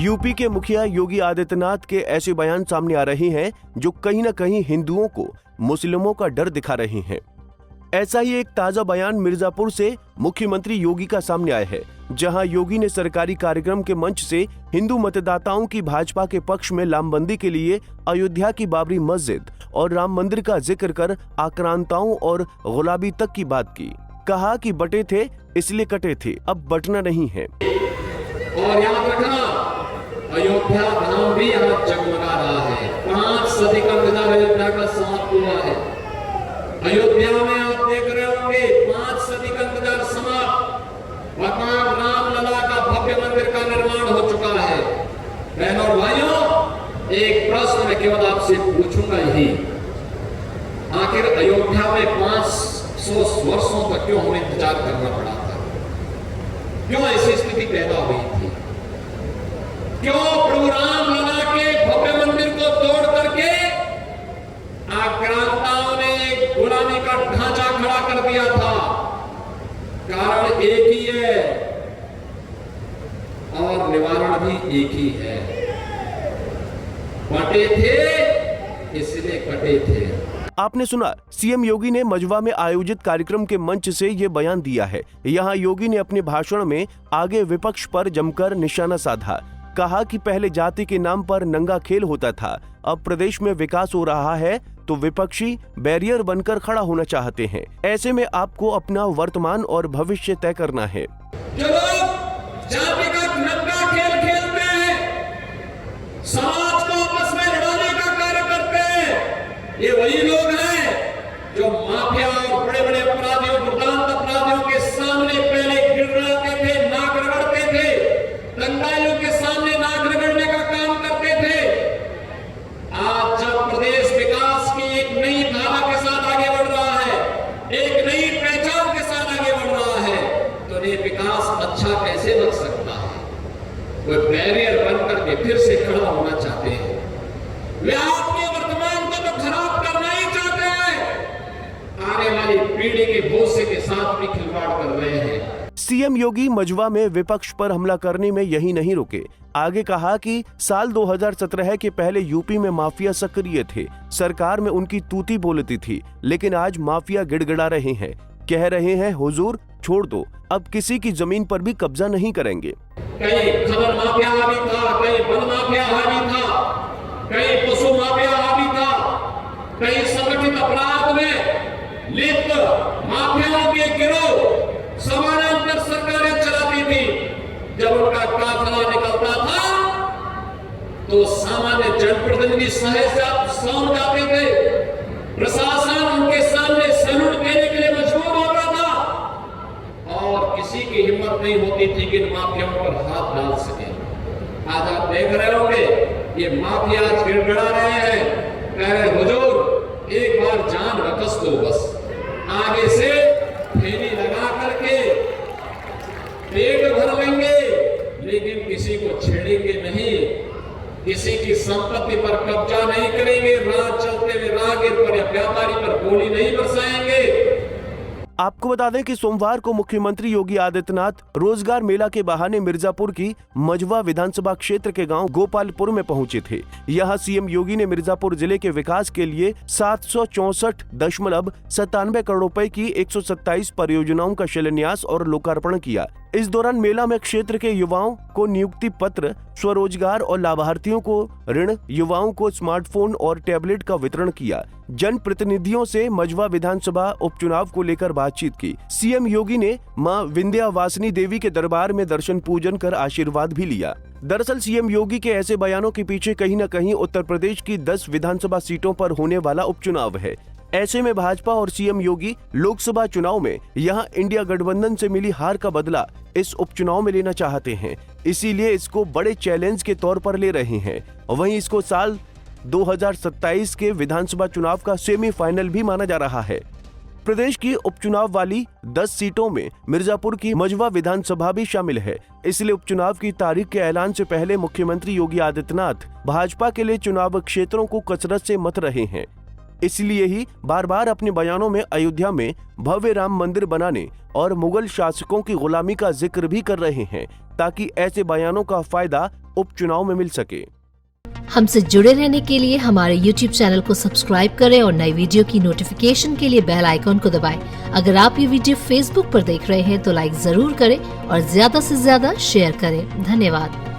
UP के मुखिया योगी आदित्यनाथ के ऐसे बयान सामने आ रहे हैं जो कहीं न कहीं हिंदुओं को मुस्लिमों का डर दिखा रहे हैं। ऐसा ही एक ताजा बयान मिर्जापुर से मुख्यमंत्री योगी का सामने आया है, जहां योगी ने सरकारी कार्यक्रम के मंच से हिंदू मतदाताओं की भाजपा के पक्ष में लामबंदी के लिए अयोध्या की बाबरी मस्जिद और राम मंदिर का जिक्र कर आक्रांताओं और गुलाबी तक की बात की। कहा कि बटे थे इसलिए कटे थे, अब बटना नहीं है। और याद रखना, अयोध्या धाम भी यहाँ जगमगा रहा है। 5 सदी का इंतजार अयोध्या का समाप्त हुआ है। अयोध्या में आप देख रहे होंगे 5 सदी का इंतजार समाप्त। भगवान राम लला का भव्य मंदिर का निर्माण हो चुका है। बहनों और भाइयों, एक प्रश्न मैं केवल आपसे पूछूंगा यही, आखिर अयोध्या में 500 वर्षों तक क्यों हमें इंतजार करना पड़ा था? क्यों ऐसी स्थिति पैदा हुई थी? क्यों प्रभु राम लला के भव्य मंदिर को तोड़ करके आक्रांताओं ने गुलामी का ढांचा खड़ा कर दिया था? कारण एक ही है और निवारण भी एक ही है। बटे थे इसलिए कटे थे। आपने सुना, सीएम योगी ने मजवा में आयोजित कार्यक्रम के मंच से ये बयान दिया है। यहाँ योगी ने अपने भाषण में आगे विपक्ष पर जमकर निशाना साधा। कहा कि पहले जाति के नाम पर नंगा खेल होता था, अब प्रदेश में विकास हो रहा है तो विपक्षी बैरियर बनकर खड़ा होना चाहते हैं। ऐसे में आपको अपना वर्तमान और भविष्य तय करना है। जो लोग जाति का नंगा खेल खेलते हैं, समाज को आपस में लड़ाने का कार्य करते हैं, ये वही लोग हैं जो माफिया और बड़े बड़े अपराधियों, दुर्दांत अपराधियों के सामने पहले गिड़गिड़ाते थे, नाक रगड़ते थे, दंगाइयों के सामने नाक रगड़ने का काम करते थे। आज जब प्रदेश विकास की एक नई धारा के साथ आगे बढ़ रहा है, एक नई पहचान के साथ आगे बढ़ रहा है, तो ये विकास अच्छा कैसे लग सकता है? वो बैरियर बनकर के फिर से खड़ा होना चाहते हैं। वे आपके वर्तमान को तो खराब करना ही चाहते हैं, आने वाली पीढ़ी के भविष्य के साथ भी खिलवाड़ कर रहे हैं। सीएम योगी मजवा में विपक्ष पर हमला करने में यही नहीं रुके। आगे कहा कि साल 2017 के पहले यूपी में माफिया सक्रिय थे, सरकार में उनकी तूती बोलती थी, लेकिन आज माफिया गिड़गिड़ा रहे हैं, कह रहे हैं हुजूर छोड़ दो, अब किसी की जमीन पर भी कब्जा नहीं करेंगे। कहीं खनन माफिया हावी था, कहीं वन माफिया हावी था, कहीं पशु माफिया हावी था, कहीं संगठित अपराध में लिप्त माफियाओं के गिरोह समानांतर सरकारें चलाती थी। जब उनका काफिला निकलता था तो सामान्य जनप्रतिनिधि सहज सौंप जाते थे, प्रशासन उनके सामने सैल्यूट देने के लिए मजबूर होता था और किसी की हिम्मत नहीं होती थी कि इन माफियाओं पर हाथ डाल सके। आज आप देख रहे होंगे ये माफिया आज गिड़गिड़ा रहे हैं, कह रहे हुजूर एक बार जान रकस दो, बस आगे से फेरी लगा करके पेट भर लेंगे, लेकिन किसी को छेड़ेंगे नहीं, किसी की संपत्ति पर कब्जा नहीं करेंगे, राह चलते हुए राहगीर पर या व्यापारी पर गोली नहीं बरसाएंगे। आपको बता दें कि सोमवार को मुख्यमंत्री योगी आदित्यनाथ रोजगार मेला के बहाने मिर्जापुर की मजवा विधानसभा क्षेत्र के गांव गोपालपुर में पहुंचे थे। यहां सीएम योगी ने मिर्जापुर जिले के विकास के लिए 764.97 करोड़ रुपए की 127 परियोजनाओं का शिलान्यास और लोकार्पण किया। इस दौरान मेला में क्षेत्र के युवाओं को नियुक्ति पत्र, स्वरोजगार और लाभार्थियों को ऋण, युवाओं को स्मार्टफोन और टैबलेट का वितरण किया। जनप्रतिनिधियों से मजवा विधानसभा उपचुनाव को लेकर बातचीत की। सीएम योगी ने मां विंध्यावासिनी देवी के दरबार में दर्शन पूजन कर आशीर्वाद भी लिया। दरअसल सीएम योगी के ऐसे बयानों के पीछे कहीं न कहीं उत्तर प्रदेश की 10 विधानसभा सीटों पर होने वाला उपचुनाव है। ऐसे में भाजपा और सीएम योगी लोकसभा चुनाव में यहां इंडिया गठबंधन से मिली हार का बदला इस उपचुनाव में लेना चाहते हैं, इसीलिए इसको बड़े चैलेंज के तौर पर ले रहे हैं। वहीं इसको साल 2027 के विधानसभा चुनाव का सेमीफाइनल भी माना जा रहा है। प्रदेश की उपचुनाव वाली 10 सीटों में मिर्जापुर की मजवा विधानसभा भी शामिल है, इसलिए उपचुनाव की तारीख के ऐलान से पहले मुख्यमंत्री योगी आदित्यनाथ भाजपा के लिए चुनाव क्षेत्रों को कसरत से मत रहे हैं। इसलिए ही बार बार अपने बयानों में अयोध्या में भव्य राम मंदिर बनाने और मुगल शासकों की गुलामी का जिक्र भी कर रहे हैं, ताकि ऐसे बयानों का फायदा उपचुनाव में मिल सके। हमसे जुड़े रहने के लिए हमारे YouTube चैनल को सब्सक्राइब करें और नई वीडियो की नोटिफिकेशन के लिए बेल आइकॉन को दबाएं। अगर आप ये वीडियो Facebook पर देख रहे हैं तो लाइक जरूर करें और ज्यादा से ज्यादा शेयर करें। धन्यवाद।